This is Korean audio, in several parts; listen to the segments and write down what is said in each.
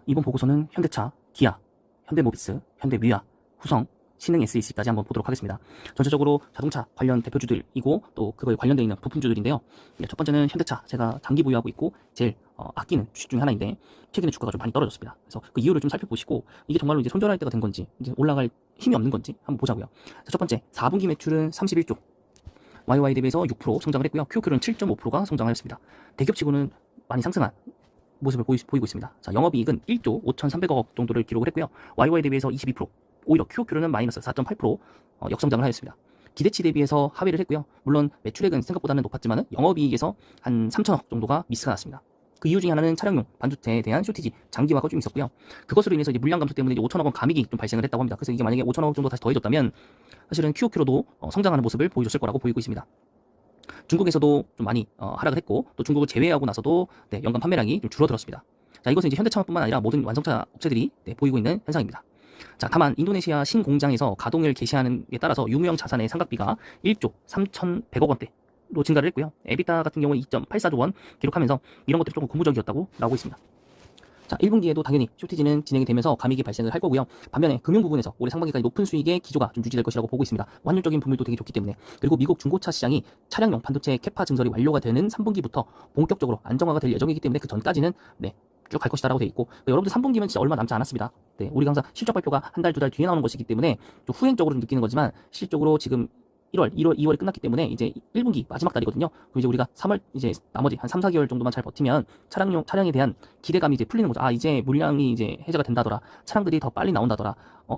이번 보고서는 현대차, 기아, 현대모비스, 현대미아, 후성, 신흥 SEC까지 한번 보도록 하겠습니다. 전체적으로 자동차 관련 대표주들이고 또 그거에 관련되어 있는 부품주들인데요. 첫 번째는 현대차, 제가 장기 보유하고 있고 제일 아끼는 주식 중에 하나인데 최근에 주가가 좀 많이 떨어졌습니다. 그래서 그 이유를 좀 살펴보시고 이게 정말로 이제 손절할 때가 된 건지 이제 올라갈 힘이 없는 건지 한번 보자고요. 첫 번째, 4분기 매출은 31조, YOY 대비해서 6% 성장을 했고요. QOQ는 7.5%가 성장을 했습니다. 대기업치고는 많이 상승한 모습을 보이고 있습니다. 자, 영업이익은 1조 5,300억 정도를 기록을 했고요. YOY 대비해서 22%, 오히려 QOQ로는 마이너스 4.8% 역성장을 하였습니다. 기대치 대비해서 하회를 했고요. 물론 매출액은 생각보다는 높았지만 영업이익에서 한 3천억 정도가 미스가 났습니다. 그 이유 중에 하나는 차량용 반도체에 대한 쇼티지 장기화가 좀 있었고요. 그것으로 인해서 이제 물량 감소 때문에 이제 5천억 원 감익이 좀 발생을 했다고 합니다. 그래서 이게 만약에 5천억 원 정도 다시 더해졌다면 사실은 QOQ로도 성장하는 모습을 보여줬을 거라고 보이고 있습니다. 중국에서도 좀 많이 하락을 했고 또 중국을 제외하고 나서도 연간 판매량이 좀 줄어들었습니다. 자, 이것은 이제 현대차뿐만 아니라 모든 완성차 업체들이 보이고 있는 현상입니다. 자, 다만 인도네시아 신공장에서 가동을 개시하는 데 따라서 유무형 자산의 상각비가 1조 3,100억 원대로 증가를 했고요. 에비타 같은 경우는 2.84조 원 기록하면서 이런 것들이 조금 고무적이었다고 나오고 있습니다. 자, 1분기에도 당연히 쇼티지는 진행이 되면서 감익이 발생을 할 거고요. 반면에 금융 부분에서 올해 상반기까지 높은 수익의 기조가 좀 유지될 것이라고 보고 있습니다. 환율적인 부분도 되게 좋기 때문에. 그리고 미국 중고차 시장이 차량용 반도체 캐파 증설이 완료가 되는 3분기부터 본격적으로 안정화가 될 예정이기 때문에 그 전까지는 쭉 갈 것이다라고 되어 있고, 여러분들 3분기면 진짜 얼마 남지 않았습니다. 우리가 항상 실적 발표가 한 달, 두 달 뒤에 나오는 것이기 때문에 좀 후행적으로 느끼는 거지만 실질적으로 지금 2월이 끝났기 때문에 이제 1분기 마지막 달이거든요. 그럼 이제 우리가 3월 이제 나머지 한 3, 4개월 정도만 잘 버티면 차량에 대한 기대감이 이제 풀리는 거죠. 아, 이제 물량이 이제 해제가 된다더라. 차량들이 더 빨리 나온다더라.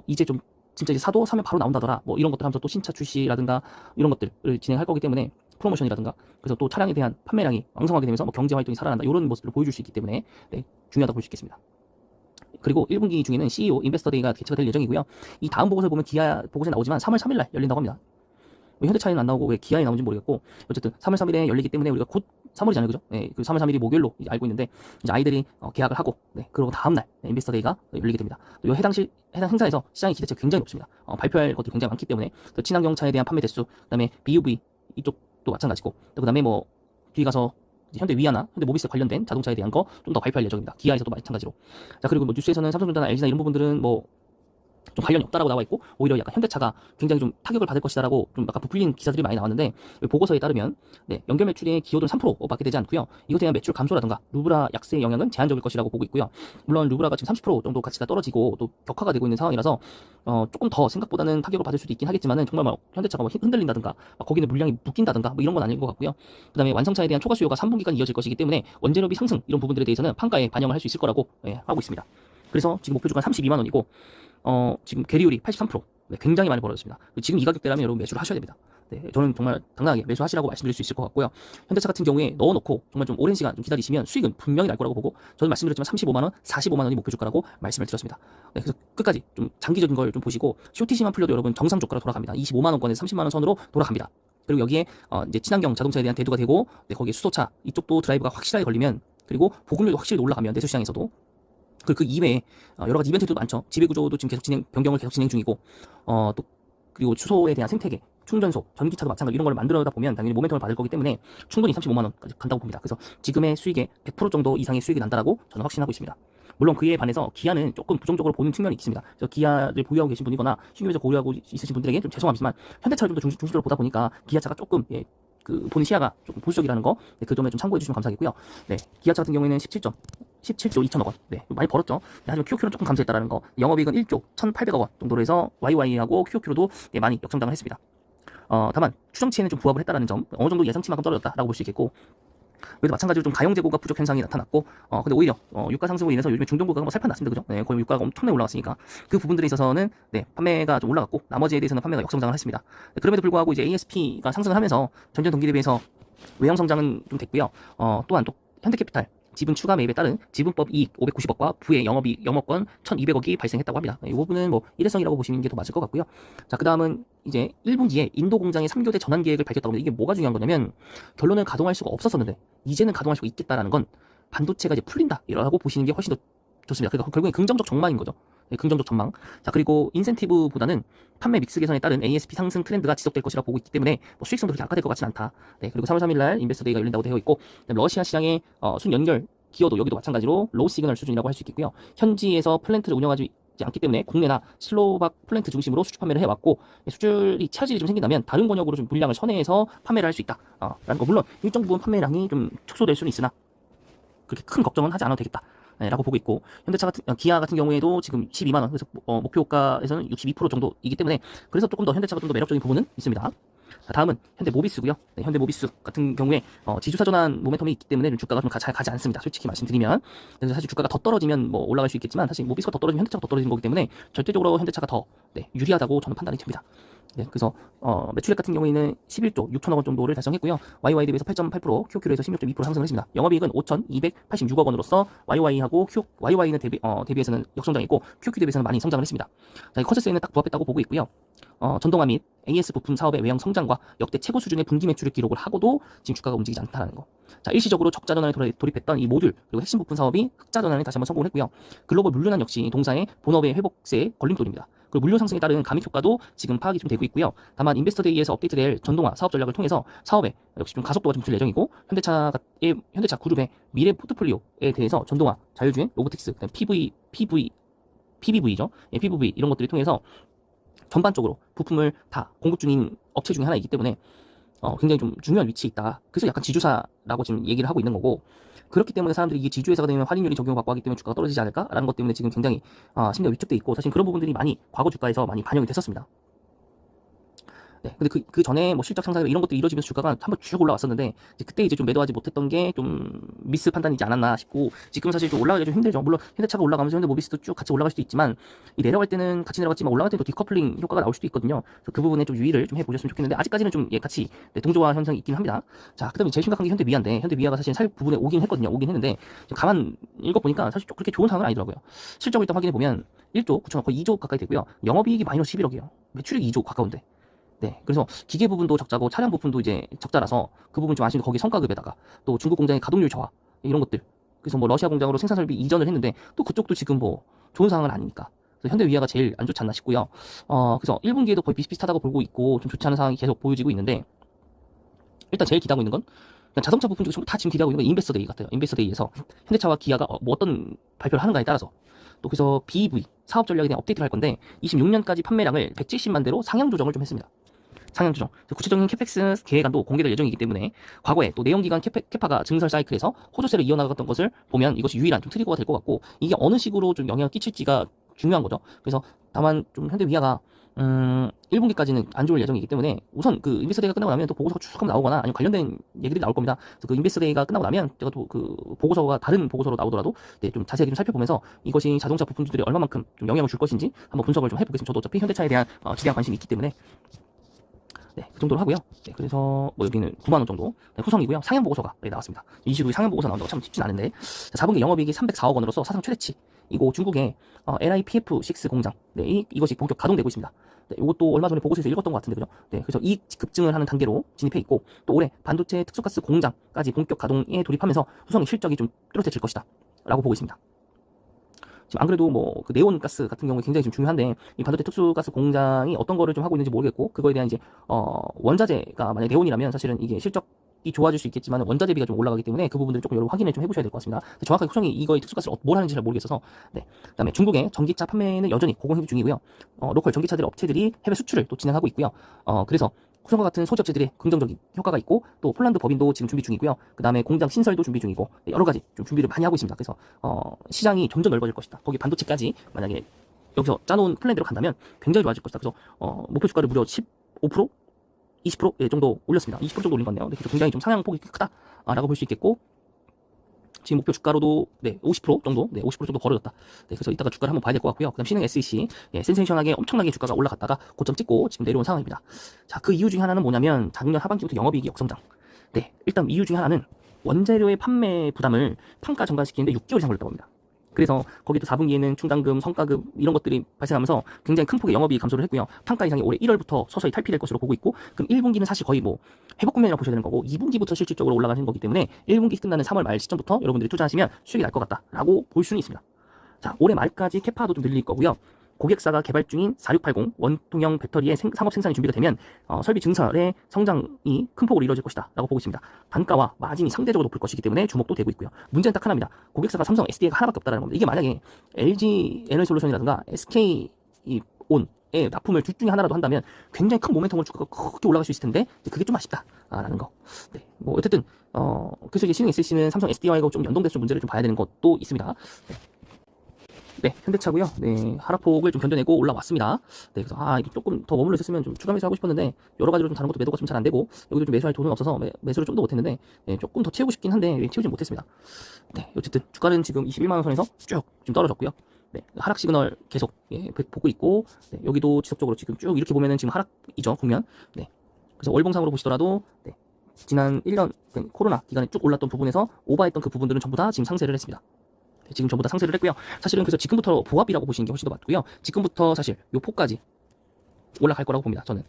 이제 좀 진짜 이제 사도 사면 바로 나온다더라. 뭐 이런 것들 하면서 또 신차 출시라든가 이런 것들을 진행할 거기 때문에 프로모션이라든가 그래서 또 차량에 대한 판매량이 왕성하게 되면서 뭐 경제 활동이 살아난다. 이런 모습을 보여줄 수 있기 때문에 중요하다고 볼 수 있겠습니다. 그리고 1분기 중에는 CEO 인베스터 데이가 개최가 될 예정이고요. 이 다음 보고서를 보면 기아 보고서에 나오지만 3월 3일 날 열린다고 합니다. 왜 현대차에는 안 나오고 왜 기아에 나오는지 모르겠고 어쨌든 3월 3일에 열리기 때문에 우리가 곧 3월이잖아요, 그죠? 그 3월 3일이 목요일로 이제 알고 있는데 이제 아이들이 계약을 하고 그리고 다음 날 인베스터 데이가 열리게 됩니다. 또 해당 행사에서 시장의 기대치가 굉장히 높습니다. 발표할 것들이 굉장히 많기 때문에 또 친환경차에 대한 판매 대수, 그다음에 BUV 이쪽도 마찬가지고 또 그다음에 뭐 뒤에 가서 현대 위아나 현대 모비스 관련된 자동차에 대한 거 좀 더 발표할 예정입니다. 기아에서도 마찬가지로. 자, 그리고 뭐 뉴스에서는 삼성전자나 LG나 이런 부분들은 뭐 좀 관련이 없다라고 나와 있고 오히려 약간 현대차가 굉장히 좀 타격을 받을 것이다라고 좀 약간 부풀린 기사들이 많이 나왔는데 보고서에 따르면 연결 매출의 기여도는 3%밖에 되지 않고요. 이것에 대한 매출 감소라든가 루브라 약세의 영향은 제한적일 것이라고 보고 있고요. 물론 루브라가 지금 30% 정도 가치가 떨어지고 또 격화가 되고 있는 상황이라서 조금 더 생각보다는 타격을 받을 수도 있긴 하겠지만은 정말 막 현대차가 뭐 흔들린다든가 거기는 물량이 묶인다든가 뭐 이런 건 아닐 것 같고요. 그다음에 완성차에 대한 초과 수요가 3분기간 이어질 것이기 때문에 원재료비 상승 이런 부분들에 대해서는 판가에 반영을 할 수 있을 거라고 하고 있습니다. 그래서 지금 목표 주가 32만 원이고 지금 계리율이 83%. 굉장히 많이 벌어졌습니다. 지금 이 가격대라면 여러분 매수를 하셔야 됩니다. 저는 정말 당당하게 매수하시라고 말씀드릴 수 있을 것 같고요. 현대차 같은 경우에 넣어놓고 정말 좀 오랜 시간 좀 기다리시면 수익은 분명히 날 거라고 보고 저는 말씀드렸지만 35만 원, 45만 원이 목표 주가라고 말씀을 드렸습니다. 그래서 끝까지 좀 장기적인 걸 좀 보시고 쇼티시만 풀려도 여러분 정상 주가로 돌아갑니다. 25만 원권에서 30만 원 선으로 돌아갑니다. 그리고 여기에 이제 친환경 자동차에 대한 대두가 되고 거기에 수소차 이쪽도 드라이브가 확실하게 걸리면 그리고 보급률도 확실히 올라가면 내수 시장에서도 그 이외에 여러 가지 이벤트도 많죠. 지배구조도 지금 계속 변경을 계속 진행 중이고 또 그리고 수소에 대한 생태계, 충전소, 전기차도 마찬가지로 이런 걸 만들어다 보면 당연히 모멘텀을 받을 거기 때문에 충분히 35만 원까지 간다고 봅니다. 그래서 지금의 수익의 100% 정도 이상의 수익이 난다라고 저는 확신하고 있습니다. 물론 그에 반해서 기아는 조금 부정적으로 보는 측면이 있습니다. 그래서 기아를 보유하고 계신 분이거나 신규에서 보유하고 있으신 분들에게 좀 죄송하지만 현대차를 좀 더 중심적으로 보다 보니까 기아차가 조금 보는 시야가 조금 보수적이라는 거, 그 점에 좀 참고해 주시면 감사하겠고요. 기아차 같은 경우에는 17조 2천억 원. 많이 벌었죠. 하지만 QOQ는 조금 감소했다라는 거. 영업이익은 1조 1,800억 원 정도로 해서 YY하고 QOQ로도 많이 역성장을 했습니다. 다만 추정치에는 좀 부합을 했다라는 점, 어느 정도 예상치만큼 떨어졌다라고 볼 수 있겠고, 그래도 마찬가지로 좀 가용 재고가 부족 현상이 나타났고, 근데 오히려 유가 상승으로 인해서 요즘에 중동국가가 뭐 살판 났습니다, 그죠? 거의 유가가 엄청나게 올라갔으니까 그 부분들에 있어서는 판매가 좀 올라갔고 나머지에 대해서는 판매가 역성장을 했습니다. 그럼에도 불구하고 이제 ASP가 상승을 하면서 전년 동기 대비해서 외형 성장은 좀 됐고요. 또한 또 현대캐피탈 지분 추가 매입에 따른 지분법 이익 590억과 부의 영업권 1,200억이 발생했다고 합니다. 이 부분은 뭐 일회성이라고 보시는 게 더 맞을 것 같고요. 자, 그 다음은 이제 1분기에 인도 공장의 3교대 전환 계획을 밝혔다고 합니다. 이게 뭐가 중요한 거냐면 결론을 가동할 수가 없었었는데 이제는 가동할 수가 있겠다라는 건 반도체가 이제 풀린다라고 보시는 게 훨씬 더 좋습니다. 그러니까 결국엔 긍정적 전망인 거죠. 긍정적 전망. 자, 그리고 인센티브보다는 판매 믹스 개선에 따른 ASP 상승 트렌드가 지속될 것이라 보고 있기 때문에 뭐 수익성도 그렇게 악화될 것 같지는 않다. 그리고 3월 3일 날 인베스터 데이가 열린다고 되어 있고, 러시아 시장의 순연결 기어도 여기도 마찬가지로 로우 시그널 수준이라고 할 수 있겠고요. 현지에서 플랜트를 운영하지 않기 때문에 국내나 슬로박 플랜트 중심으로 수출 판매를 해왔고, 수출이 차질이 좀 생긴다면 다른 권역으로 좀 물량을 선회해서 판매를 할 수 있다 라는 거. 물론 일정 부분 판매량이 좀 축소될 수는 있으나 그렇게 큰 걱정은 하지 않아도 되겠다 라고 보고 있고, 현대차 같은 기아 같은 경우에도 지금 12만원, 그래서 목표가에서는 62% 정도이기 때문에 그래서 조금 더 현대차가 좀 더 매력적인 부분은 있습니다. 자, 다음은 현대모비스고요. 네, 현대모비스 같은 경우에 지주사전환 모멘텀이 있기 때문에 좀 주가가 좀 잘 가지 않습니다. 솔직히 말씀드리면. 그래서 사실 주가가 더 떨어지면 뭐 올라갈 수 있겠지만, 사실 모비스가 더 떨어지면 현대차가 더 떨어지는 거기 때문에 절대적으로 현대차가 더 유리하다고 저는 판단이 됩니다. 네, 그래서 매출액 같은 경우에는 11조 6천억 원 정도를 달성했고요. YY 대비해서 8.8%, QOQ에서 16.2% 상승을 했습니다. 영업이익은 5,286억 원으로서 YY하고 YY는 대비해서는 역성장했고 QOQ 대비해서는 많이 성장을 했습니다. 자, 이 컨센서스에는 딱 부합했다고 보고 있고요. 전동화 및 AS 부품 사업의 외형 성장과 역대 최고 수준의 분기 매출을 기록을 하고도 지금 주가가 움직이지 않다는 거. 자, 일시적으로 적자 전환에 돌입했던 이 모듈 그리고 핵심 부품 사업이 흑자 전환에 다시 한번 성공을 했고요. 글로벌 물류난 역시 동사의 본업의 회복세의 걸림돌입니다. 그리고 물류 상승에 따른 감익 효과도 지금 파악이 좀 되고 있고요. 다만 인베스터데이에서 업데이트될 전동화 사업 전략을 통해서 사업에 역시 좀 가속도가 좀 붙을 예정이고, 현대차 그룹의 미래 포트폴리오에 대해서 전동화, 자율주행, 로보틱스, 그다음 PBV죠. 예, PBV 이런 것들을 통해서 전반적으로 부품을 다 공급 중인 업체 중에 하나이기 때문에 굉장히 좀 중요한 위치에 있다. 그래서 약간 지주사라고 지금 얘기를 하고 있는 거고, 그렇기 때문에 사람들이 이게 지주회사가 되면 할인율이 적용을 받고 하기 때문에 주가가 떨어지지 않을까라는 것 때문에 지금 굉장히 심리가 위축돼 있고, 사실 그런 부분들이 많이 과거 주가에서 많이 반영이 됐었습니다. 네, 근데 그 전에 뭐 실적 상승 이런 것들이 이루어지면서 주가가 한번 쭉 올라왔었는데, 그때 이제 좀 매도하지 못했던 게 좀 미스 판단이지 않았나 싶고, 지금 사실 좀 올라가기 좀 힘들죠. 물론 현대차가 올라가면서 현대모비스도 쭉 같이 올라갈 수도 있지만, 이 내려갈 때는 같이 내려갔지만 올라갈 때도 디커플링 효과가 나올 수도 있거든요. 그래서 그 부분에 좀 유의를 좀 해보셨으면 좋겠는데, 아직까지는 좀 같이 동조화 현상이 있긴 합니다. 자, 그다음에 제일 심각한 게 현대미아인데, 현대미아가 사실 살 부분에 오긴 했는데 가만 읽어보니까 사실 그렇게 좋은 상황은 아니더라고요. 실적을 일단 확인해 보면 1조 9천억, 거의 2조 가까이 되고요. 영업이익이 마이너스 11억이에요. 매출액이 2조 가까운데. 네, 그래서 기계 부분도 적자고 차량 부품도 이제 적자라서 그 부분 좀 아쉬운데, 거기 성과급에다가 또 중국 공장의 가동률 저하 이런 것들, 그래서 뭐 러시아 공장으로 생산 설비 이전을 했는데 또 그쪽도 지금 뭐 좋은 상황은 아니니까, 그래서 현대위아가 제일 안 좋지 않나 싶고요. 그래서 1분기에도 거의 비슷비슷하다고 보고 있고 좀 좋지 않은 상황이 계속 보여지고 있는데, 일단 제일 기대하고 있는 건 그냥 자동차 부품 중에 전부 다 지금 기대하고 있는 건 인베스터데이 같아요. 인베스터데이에서 현대차와 기아가 뭐 어떤 발표를 하는가에 따라서 또 그래서 BEV 사업 전략에 대한 업데이트를 할 건데, 26년까지 판매량을 170만 대로 상향 조정을 좀 했습니다. 상향 조정. 구체적인 캐펙스 계획안도 공개될 예정이기 때문에 과거에 또 내연기관 캐파가 증설 사이클에서 호조세를 이어나갔던 것을 보면 이것이 유일한 좀 트리거가 될 것 같고, 이게 어느 식으로 좀 영향을 끼칠지가 중요한 거죠. 그래서 다만 좀 현대위아가 1분기까지는 안 좋을 예정이기 때문에 우선 그 인베스터데이가 끝나고 나면 또 보고서가 쭉 한번 나오거나 아니면 관련된 얘기들이 나올 겁니다. 그래서 그 인베스터데이가 끝나고 나면 제가 또 그 보고서가 다른 보고서로 나오더라도 좀 자세하게 좀 살펴보면서 이것이 자동차 부품주들이 얼마만큼 좀 영향을 줄 것인지 한번 분석을 좀 해보겠습니다. 저도 어차피 현대차에 대한 지대한 관심이 있기 때문에. 네, 그 정도로 하고요. 네, 그래서 뭐 여기는 9만원 정도 후성이고요. 상향 보고서가 나왔습니다. 이 시로 상향 보고서 나온다고 참 쉽진 않은데, 4분기 영업이익이 304억 원으로서 사상 최대치. 이거 중국의 LIPF6 공장, 네, 이것이 본격 가동되고 있습니다. 네, 이것도 얼마 전에 보고서에서 읽었던 것 같은데, 그죠? 네, 그래서 이익 급증을 하는 단계로 진입해 있고, 또 올해 반도체 특수가스 공장까지 본격 가동에 돌입하면서 후성의 실적이 좀 뚜렷해질 것이다 라고 보고 있습니다. 지금 안 그래도 뭐 그 네온가스 같은 경우에 굉장히 좀 중요한데, 이 반도체 특수가스 공장이 어떤 거를 좀 하고 있는지 모르겠고, 그거에 대한 이제 원자재가 만약 네온이라면 사실은 이게 실적이 좋아질 수 있겠지만 원자재비가 좀 올라가기 때문에 그 부분들을 조금 여러 확인을 좀 해보셔야 될 것 같습니다. 정확하게 후성이 이거의 특수가스를 뭘 하는지 잘 모르겠어서. 네. 그다음에 중국의 전기차 판매는 여전히 고공행진 중이고요. 로컬 전기차들 업체들이 해외 수출을 또 진행하고 있고요. 그래서 후성과 같은 소재 업체들의 긍정적인 효과가 있고, 또 폴란드 법인도 지금 준비 중이고요. 그 다음에 공장 신설도 준비 중이고, 여러 가지 좀 준비를 많이 하고 있습니다. 그래서 시장이 점점 넓어질 것이다. 거기 반도체까지 만약에 여기서 짜놓은 플랜대로 간다면 굉장히 좋아질 것이다. 그래서 목표 주가를 무려 15%? 20% 정도 올렸습니다. 20% 정도 올린 것 같네요. 그래서 굉장히 좀 상향폭이 크다라고 볼 수 있겠고, 지금 목표 주가로도 50% 정도, 50% 정도 벌어졌다. 네, 그래서 이따가 주가를 한번 봐야 될 것 같고요. 그다음 신흥 SEC, 센세이션하게 엄청나게 주가가 올라갔다가 고점 찍고 지금 내려온 상황입니다. 자, 그 이유 중에 하나는 뭐냐면 작년 하반기부터 영업이익이 역성장. 네, 일단 이유 중에 하나는 원재료의 판매 부담을 판가 전가시키는데 6개월 이상 걸렸다고 합니다. 그래서 거기도 4분기에는 충당금, 성과급 이런 것들이 발생하면서 굉장히 큰 폭의 영업이익 감소를 했고요. 판가 이상이 올해 1월부터 서서히 탈피될 것으로 보고 있고, 그럼 1분기는 사실 거의 뭐 회복 국면이라고 보셔야 되는 거고, 2분기부터 실질적으로 올라가는 거기 때문에 1분기 끝나는 3월 말 시점부터 여러분들이 투자하시면 수익이 날 것 같다라고 볼 수는 있습니다. 자, 올해 말까지 캐파도 좀 늘릴 거고요. 고객사가 개발 중인 4680 원통형 배터리의 상업 생산이 준비가 되면 설비 증설의 성장이 큰 폭으로 이루어질 것이다 라고 보고 있습니다. 단가와 마진이 상대적으로 높을 것이기 때문에 주목도 되고 있고요. 문제는 딱 하나입니다. 고객사가 삼성 SDI가 하나밖에 없다는 겁니다. 이게 만약에 LG 에너지솔루션이라든가 SK 온에 납품을 둘 중에 하나라도 한다면 굉장히 큰 모멘텀으로 주가가 크게 올라갈 수 있을 텐데 그게 좀 아쉽다라는 거. 네, 뭐 어쨌든 그래서 이제 신흥 SC는 삼성 SDI와 좀 연동돼서 문제를 좀 봐야 되는 것도 있습니다. 네, 현대차고요. 네, 하락폭을 좀 견뎌내고 올라왔습니다. 네, 그래서 이게 조금 더 머물러 있었으면 좀 추가 매수하고 싶었는데 여러 가지로 좀 다른 것도 매도가 좀 잘 안 되고 여기도 좀 매수할 돈은 없어서 매수를 좀 더 못했는데 네, 조금 더 채우고 싶긴 한데 채우지 못했습니다. 네, 어쨌든 주가는 지금 21만 원 선에서 쭉 좀 떨어졌고요. 네, 하락 시그널 계속 보고 있고 네, 여기도 지속적으로 지금 쭉 이렇게 보면은 지금 하락이죠 국면. 네, 그래서 월봉상으로 보시더라도 네, 지난 1년 코로나 기간에 쭉 올랐던 부분에서 오버했던 그 부분들은 전부 다 지금 상쇄를 했습니다. 지금 전부 다 상쇄를 했고요. 사실은 그래서 지금부터 보합이라고 보시는 게 훨씬 더 맞고요. 지금부터 사실 요 폭까지 올라갈 거라고 봅니다. 저는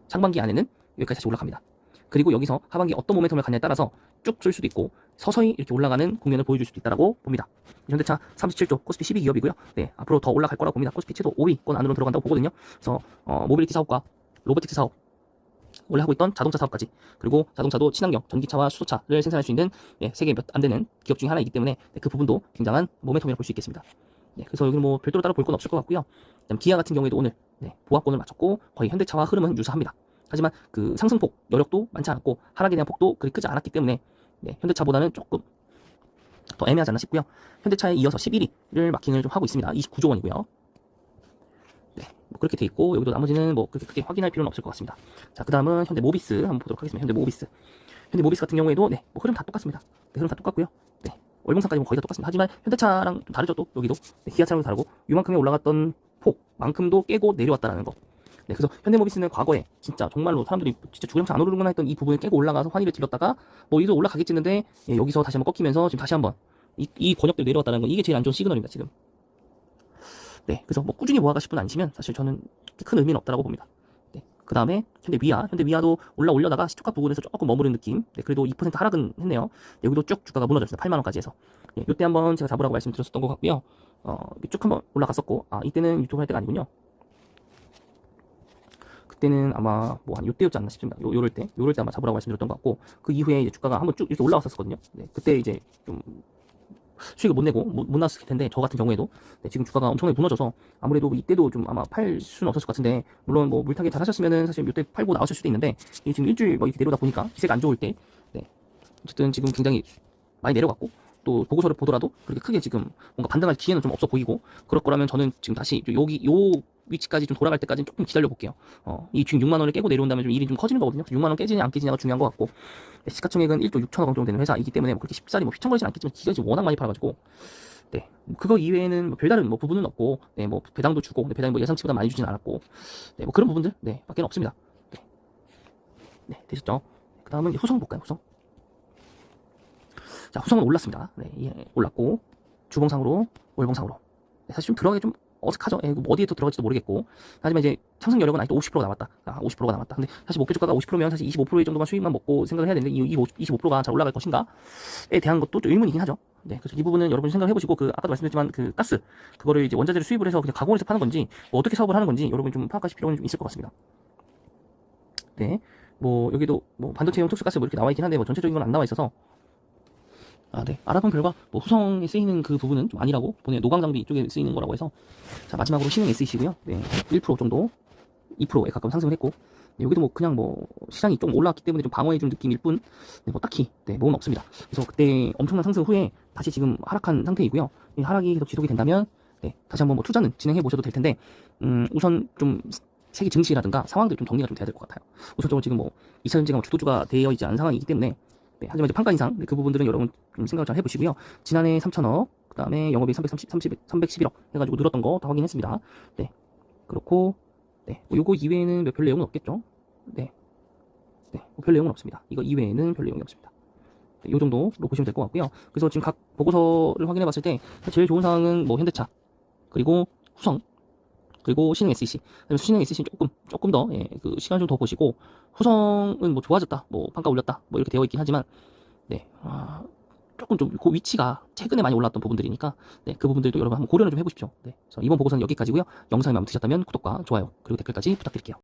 상반기 안에는 여기까지 다시 올라갑니다. 그리고 여기서 하반기 어떤 모멘텀을 갖냐에 따라서 쭉 쏠 수도 있고 서서히 이렇게 올라가는 국면을 보여줄 수도 있다라고 봅니다. 현대차 37조, 코스피 12기업이고요. 네, 앞으로 더 올라갈 거라고 봅니다. 코스피 최소 5위권 안으로 들어간다고 보거든요. 그래서 모빌리티 사업과 로보틱스 사업 원래 하고 있던 자동차 사업까지 그리고 자동차도 친환경 전기차와 수소차를 생산할 수 있는 세계 몇 안 되는 기업 중에 하나이기 때문에 그 부분도 굉장한 모멘텀이라고 볼 수 있겠습니다. 네, 그래서 여기는 뭐 별도로 따로 볼 건 없을 것 같고요. 그다음 기아 같은 경우에도 오늘 보합권을 맞췄고 거의 현대차와 흐름은 유사합니다. 하지만 그 상승폭 여력도 많지 않았고 하락에 대한 폭도 그리 크지 않았기 때문에 현대차보다는 조금 더 애매하지 않나 싶고요. 현대차에 이어서 11위를 마킹을 좀 하고 있습니다. 29조 원이고요. 네, 뭐 그렇게 돼 있고 여기도 나머지는 뭐 그렇게 크게 확인할 필요는 없을 것 같습니다. 자, 그 다음은 현대모비스 한번 보도록 하겠습니다. 현대모비스 같은 경우에도 뭐 흐름 다 똑같습니다. 네, 흐름 다 똑같고요. 네, 월봉상까지 거의 다 똑같습니다. 하지만 현대차랑 좀 다르죠. 또 여기도 기아차랑도 다르고 이만큼의 올라갔던 폭만큼도 깨고 내려왔다는 거. 네, 그래서 현대모비스는 과거에 진짜 정말로 사람들이 진짜 주름차 안 오르는구나 했던 이 부분을 깨고 올라가서 환희를 질렀다가 뭐 이도 올라가겠지 했는데 여기서 다시 한번 꺾이면서 지금 다시 한번 이 권역대로 내려왔다는 건 이게 제일 안 좋은 시그널입니다 지금. 네, 그래서 뭐 꾸준히 모아가실 분 아니시면 사실 저는 큰 의미는 없다라고 봅니다. 네, 그 다음에 현대위아도 올라다가 시초가 부분에서 조금 머무른 느낌. 네, 그래도 2% 하락은 했네요. 네, 여기도 쭉 주가가 무너졌습니다. 8만 원까지 해서. 네, 이때 한번 제가 잡으라고 말씀드렸었던 것 같고요. 쭉 한번 올라갔었고, 이때는 유튜브 할 때가 아니군요. 그때는 아마 뭐 한 요때였지 않나 싶습니다. 요럴 때 아마 잡으라고 말씀드렸던 것 같고, 그 이후에 이제 주가가 한번 쭉 이렇게 올라왔었거든요. 네, 그때 이제 좀 수익을 못 내고 못 났을 텐데 저 같은 경우에도 지금 주가가 엄청나게 무너져서 아무래도 이때도 좀 아마 팔 수는 없었을 것 같은데 물론 뭐 물타기 잘 하셨으면은 사실 이때 팔고 나오실 수도 있는데 이게 지금 일주일 뭐 이렇게 내려오다 보니까 기세가 안 좋을 때 어쨌든 지금 굉장히 많이 내려갔고 또 보고서를 보더라도 그렇게 크게 지금 뭔가 반등할 기회는 좀 없어 보이고 그럴 거라면 저는 지금 다시 여기 요 위치까지 좀 돌아갈 때까지는 조금 기다려 볼게요. 이 지금 6만 원을 깨고 내려온다면 좀 일이 좀 커지는 거거든요. 6만 원 깨지냐 안 깨지냐가 중요한 것 같고 시가총액은 1조 6천억 원 정도 되는 회사이기 때문에 뭐 그렇게 쉽사리 뭐 휘청거리진 않겠지만 기가 지금 워낙 많이 팔아가지고 그거 이외에는 뭐 별다른 뭐 부분은 없고 뭐 배당도 주고 배당이 뭐 예상치보다 많이 주진 않았고 뭐 그런 부분들 밖에는 없습니다. 되셨죠? 그 다음은 후성 볼까요? 자, 후성은 올랐습니다. 올랐고 주봉상으로 월봉상으로 사실 좀 들어가기 좀 어색하죠. 어디에 또 들어갈지도 모르겠고 하지만 이제 상승 여력은 아직도 50%가 남았다. 50%가 남았다. 근데 사실 목표 주가가 50%면 사실 25% 정도만 수익만 먹고 생각을 해야 되는데 이 25%가 잘 올라갈 것인가에 대한 것도 좀 의문이긴 하죠. 그래서 이 부분은 여러분이 생각을 해보시고 아까도 말씀드렸지만 그 가스 그거를 이제 원자재를 수입을 해서 그냥 가공해서 파는 건지 뭐 어떻게 사업을 하는 건지 여러분이 좀 파악하실 필요는 좀 있을 것 같습니다. 뭐 여기도 뭐 반도체용 특수가스 뭐 이렇게 나와 있긴 한데 뭐 전체적인 건 안 나와 있어서 알아본 결과 뭐 후성에 쓰이는 그 부분은 좀 아니라고 보네요. 노광장비 쪽에 쓰이는 거라고 해서 자, 마지막으로 신흥 SEC고요. 1% 정도 2%에 가까운 상승을 했고 여기도 뭐 그냥 뭐 시장이 좀 올라왔기 때문에 좀 방어해 준 느낌일 뿐 뭐 딱히 뭐는 없습니다. 그래서 그때 엄청난 상승 후에 다시 지금 하락한 상태이고요. 이 하락이 계속 지속이 된다면 다시 한번 뭐 투자는 진행해 보셔도 될 텐데 우선 좀 세계 증시라든가 상황들이 좀 정리가 좀 돼야 될 것 같아요. 우선적으로 지금 뭐 2차 전지가 주도주가 되어 있지 않은 상황이기 때문에 하지만 이제 판가 인상 그 부분들은 여러분 좀 생각을 잘 해보시고요. 지난해 3천억 그 다음에 영업이 311억 해가지고 늘었던 거 다 확인했습니다. 그렇고 뭐 요거 이외에는 별 내용은 없겠죠. 뭐 별 내용은 없습니다. 이거 이외에는 별 내용이 없습니다. 요 정도로 보시면 될 것 같고요. 그래서 지금 각 보고서를 확인해 봤을 때 제일 좋은 상황은 뭐 현대차 그리고 후성 그리고 신흥 SEC. 신흥 SEC는 조금 더 그 시간 좀 더 보시고 후성은 뭐 좋아졌다, 뭐 판가 올렸다, 뭐 이렇게 되어 있긴 하지만 조금 좀 그 위치가 최근에 많이 올랐던 부분들이니까 네, 그 부분들도 여러분 한번 고려를 좀 해보십시오. 네, 그래서 이번 보고서는 여기까지고요. 영상이 마음에 드셨다면 구독과 좋아요 그리고 댓글까지 부탁드릴게요.